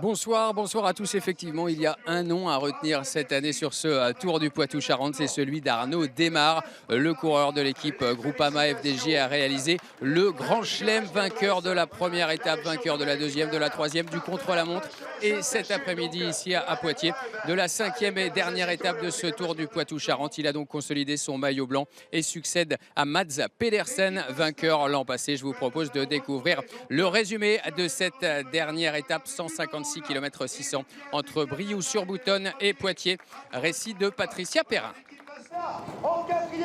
Bonsoir, bonsoir à tous. Effectivement, il y a un nom à retenir cette année sur ce Tour du Poitou-Charentes, c'est celui d'Arnaud Démare. Le coureur de l'équipe Groupama FDJ a réalisé le Grand Chelem, vainqueur de la première étape, vainqueur de la deuxième, de la troisième, du contre-la-montre. Et cet après-midi, ici à Poitiers, de la cinquième et dernière étape de ce Tour du Poitou-Charentes. Il a donc consolidé son maillot blanc et succède à Mads Pedersen, vainqueur l'an passé. Je vous propose de découvrir le résumé de cette dernière étape, 156 km 600 entre Briouze-sur-Boutonne et Poitiers. Récit de Patricia Perrin.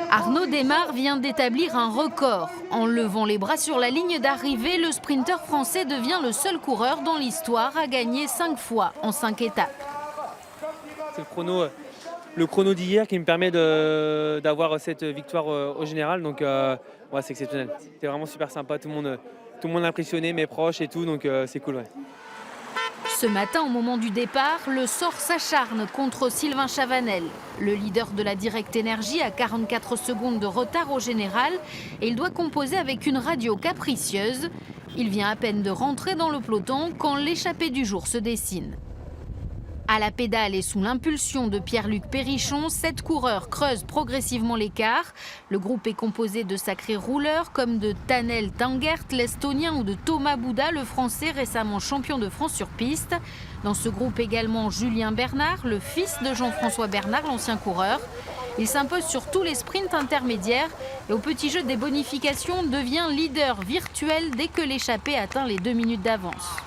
Arnaud Démare vient d'établir un record. En levant les bras sur la ligne d'arrivée, le sprinter français devient le seul coureur dans l'histoire à gagner 5 fois en 5 étapes. C'est le chrono d'hier qui me permet d'avoir cette victoire au général. Donc ouais, c'est exceptionnel. C'était vraiment super sympa. Tout le monde a impressionné, mes proches et tout. Donc c'est cool. Ouais. Ce matin, au moment du départ, le sort s'acharne contre Sylvain Chavanel. Le leader de la Direct Énergie a 44 secondes de retard au général et il doit composer avec une radio capricieuse. Il vient à peine de rentrer dans le peloton quand l'échappée du jour se dessine. À la pédale et sous l'impulsion de Pierre-Luc Périchon, 7 coureurs creusent progressivement l'écart. Le groupe est composé de sacrés rouleurs comme de Tanel Tangert, l'Estonien, ou de Thomas Bouda, le Français récemment champion de France sur piste. Dans ce groupe également Julien Bernard, le fils de Jean-François Bernard, l'ancien coureur. Il s'impose sur tous les sprints intermédiaires et au petit jeu des bonifications devient leader virtuel dès que l'échappée atteint les 2 minutes d'avance.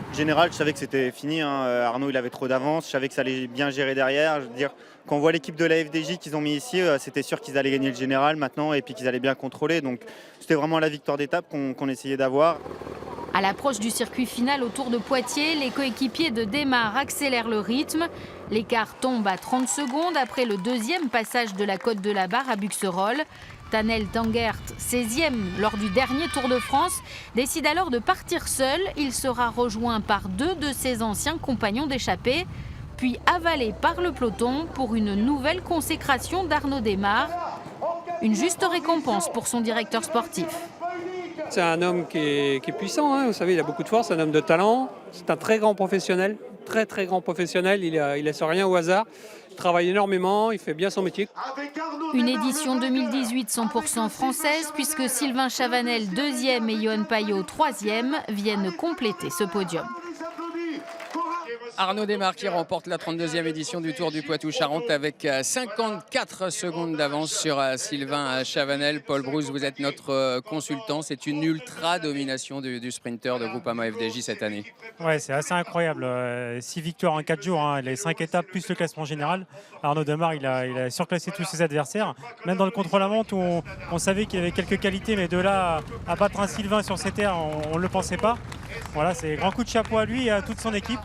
En général, je savais que c'était fini. Arnaud, il avait trop d'avance. Je savais que ça allait bien gérer derrière. Je veux dire, quand on voit l'équipe de la FDJ qu'ils ont mis ici, c'était sûr qu'ils allaient gagner le général maintenant et puis qu'ils allaient bien contrôler. Donc, c'était vraiment la victoire d'étape qu'on essayait d'avoir. À l'approche du circuit final au Tour de Poitiers, les coéquipiers de Démare accélèrent le rythme. L'écart tombe à 30 secondes après le deuxième passage de la Côte de la Barre à Buxerolles. Tanel Tangert, 16e lors du dernier Tour de France, décide alors de partir seul. Il sera rejoint par 2 de ses anciens compagnons d'échappée, puis avalé par le peloton pour une nouvelle consécration d'Arnaud Démare. Une juste récompense pour son directeur sportif. C'est un homme qui est puissant, hein. Vous savez, il a beaucoup de force, un homme de talent. C'est un très grand professionnel, très grand professionnel. Il laisse rien au hasard. Il travaille énormément, il fait bien son métier. Une édition 2018 100% française puisque Sylvain Chavanel 2e et Yoann Payot 3e viennent compléter ce podium. Arnaud Démare qui remporte la 32e édition du Tour du Poitou-Charentes avec 54 secondes d'avance sur Sylvain Chavanel. Paul Brousse, vous êtes notre consultant. C'est une ultra domination du sprinter de Groupama FDJ cette année. Ouais, c'est assez incroyable. 6 victoires en 4 jours, hein. Les 5 étapes plus le classement général. Arnaud Démare, il a surclassé tous ses adversaires. Même dans le contre-la-montre où on savait qu'il avait quelques qualités, mais de là à battre un Sylvain sur ces terres, on ne le pensait pas. Voilà, c'est grand coup de chapeau à lui et à toute son équipe.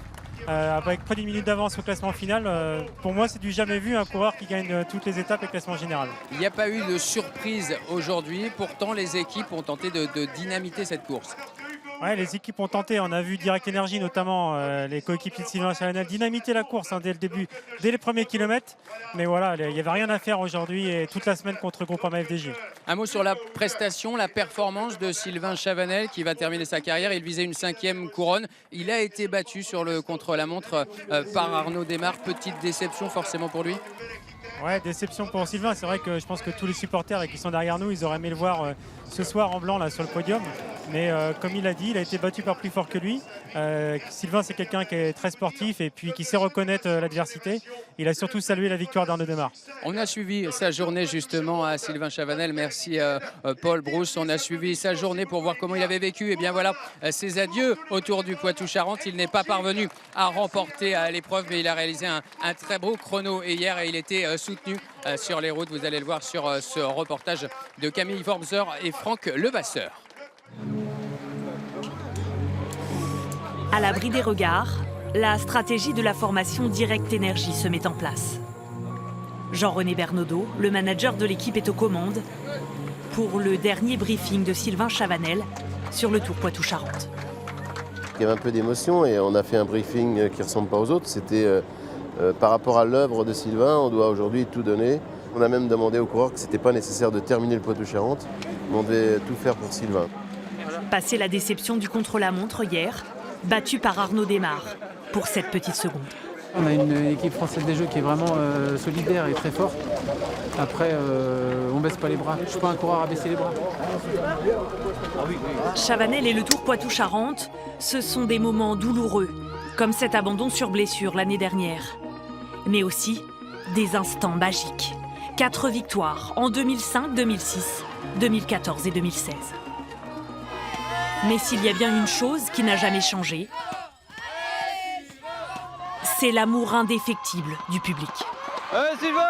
Avec près d'une minute d'avance au classement final, pour moi c'est du jamais vu, un coureur qui gagne toutes les étapes et le classement général. Il n'y a pas eu de surprise aujourd'hui, pourtant les équipes ont tenté de dynamiter cette course. Ouais, les équipes ont tenté, on a vu Direct Énergie notamment, les coéquipiers de Sylvain Chavanel dynamiter la course dès le début, dès les premiers kilomètres. Mais voilà, il n'y avait rien à faire aujourd'hui et toute la semaine contre Groupama FDJ. Un mot sur la prestation, la performance de Sylvain Chavanel qui va terminer sa carrière. Il visait une 5e couronne. Il a été battu sur le contre-la-montre par Arnaud Démare. Petite déception forcément pour lui. Ouais, déception pour Sylvain. C'est vrai que je pense que tous les supporters qui sont derrière nous, ils auraient aimé le voir ce soir en blanc là sur le podium. Mais comme il a dit, il a été battu par plus fort que lui. Sylvain, c'est quelqu'un qui est très sportif et puis qui sait reconnaître l'adversité. Il a surtout salué la victoire d'Arnaud Démare. On a suivi sa journée justement à Sylvain Chavanel. Merci Paul Brousse. On a suivi sa journée pour voir comment il avait vécu. Et bien voilà, ses adieux autour du Poitou-Charentes. Il n'est pas parvenu à remporter l'épreuve, mais il a réalisé un très beau chrono hier et il était soutenu sur les routes. Vous allez le voir sur ce reportage de Camille Wormser et Franck Levasseur. À l'abri des regards, la stratégie de la formation Direct Énergie se met en place. Jean-René Bernaudot, le manager de l'équipe, est aux commandes pour le dernier briefing de Sylvain Chavanel sur le Tour Poitou-Charentes. Il y avait un peu d'émotion et on a fait un briefing qui ne ressemble pas aux autres. C'était par rapport à l'œuvre de Sylvain, on doit aujourd'hui tout donner. On a même demandé aux coureurs que ce n'était pas nécessaire de terminer le Poitou-Charentes, mais on devait tout faire pour Sylvain. Passé la déception du contre-la-montre hier, battu par Arnaud Desmar pour cette petite seconde. On a une équipe française des Jeux qui est vraiment solidaire et très forte. Après, on baisse pas les bras. Je suis pas un coureur à baisser les bras. Chavanel et le Tour Poitou-Charentes, ce sont des moments douloureux, comme cet abandon sur blessure l'année dernière. Mais aussi des instants magiques. 4 victoires en 2005, 2006, 2014 et 2016. Mais s'il y a bien une chose qui n'a jamais changé, c'est l'amour indéfectible du public. Sylvain!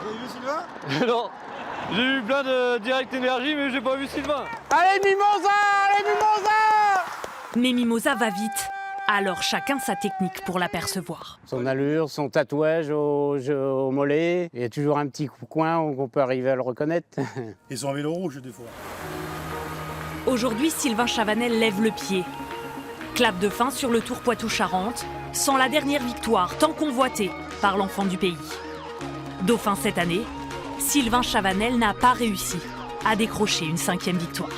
Vous avez vu Sylvain? Non, j'ai eu plein de Direct Énergie, mais j'ai pas vu Sylvain. Allez Mimosa! Allez Mimosa! Mais Mimosa va vite, alors chacun sa technique pour l'apercevoir. Son allure, son tatouage au mollet, il y a toujours un petit coin où on peut arriver à le reconnaître. Ils ont un vélo rouge des fois. Aujourd'hui, Sylvain Chavanel lève le pied. Clap de fin sur le Tour Poitou-Charentes, sans la dernière victoire tant convoitée par l'enfant du pays. Dauphin cette année, Sylvain Chavanel n'a pas réussi à décrocher une 5e victoire.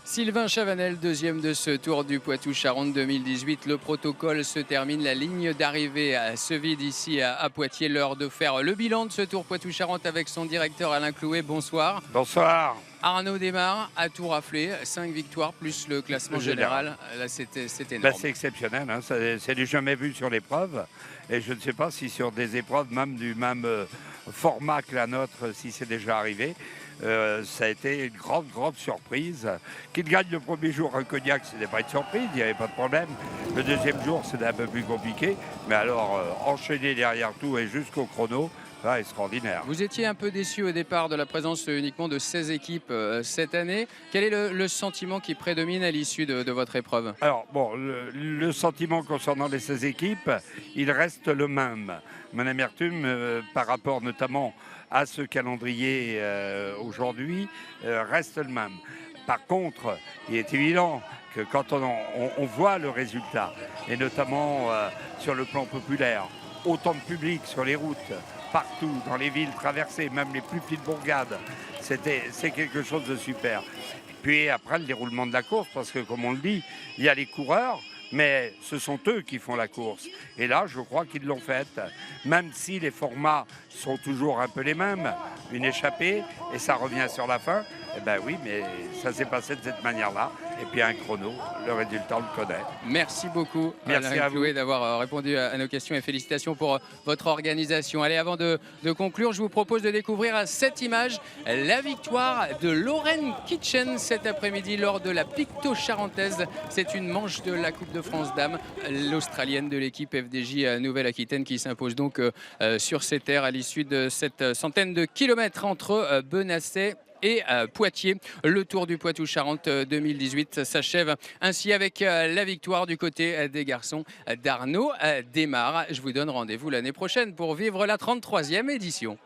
Sylvain Chavanel, deuxième de ce Tour du Poitou-Charentes 2018. Le protocole se termine, la ligne d'arrivée se vide ici à Poitiers. L'heure de faire le bilan de ce Tour Poitou-Charentes avec son directeur Alain Clouet. Bonsoir. Bonsoir. Arnaud Desmar a tout raflé, 5 victoires plus le classement général. Là, c'était énorme. C'est exceptionnel, hein. C'est du jamais vu sur l'épreuve. Et je ne sais pas si sur des épreuves même du même format que la nôtre, si c'est déjà arrivé. Ça a été une grande surprise. Qu'il gagne le premier jour un cognac, ce n'était pas une surprise, il n'y avait pas de problème. Le deuxième jour, c'était un peu plus compliqué. Mais alors, enchaîner derrière tout et jusqu'au chrono, extraordinaire. Vous étiez un peu déçu au départ de la présence uniquement de 16 équipes cette année. Quel est le sentiment qui prédomine à l'issue de votre épreuve? Alors, bon, le sentiment concernant les 16 équipes, il reste le même. Mon amertume, par rapport notamment à ce calendrier aujourd'hui, reste le même. Par contre, il est évident que quand on voit le résultat, et notamment sur le plan populaire, autant de public sur les routes, partout, dans les villes traversées, même les plus petites bourgades, c'est quelque chose de super. Puis après, le déroulement de la course, parce que comme on le dit, il y a les coureurs, mais ce sont eux qui font la course. Et là, je crois qu'ils l'ont faite, même si les formats sont toujours un peu les mêmes. Une échappée, et ça revient sur la fin. Eh bien oui, mais ça s'est passé de cette manière-là. Et puis un chrono, le résultat, on le connaît. Merci beaucoup, Merci Alain à Clouet, vous d'avoir répondu à nos questions et félicitations pour votre organisation. Allez, avant de conclure, je vous propose de découvrir cette image, la victoire de Lauren Kitchen cet après-midi lors de la Picto-Charentaise. C'est une manche de la Coupe de France Dames, l'Australienne de l'équipe FDJ Nouvelle-Aquitaine qui s'impose donc sur ces terres à l'issue de cette centaine de kilomètres entre Benassay et Poitiers. Le Tour du Poitou-Charentes 2018 s'achève ainsi avec la victoire du côté des garçons d'Arnaud Desmar. Je vous donne rendez-vous l'année prochaine pour vivre la 33e édition.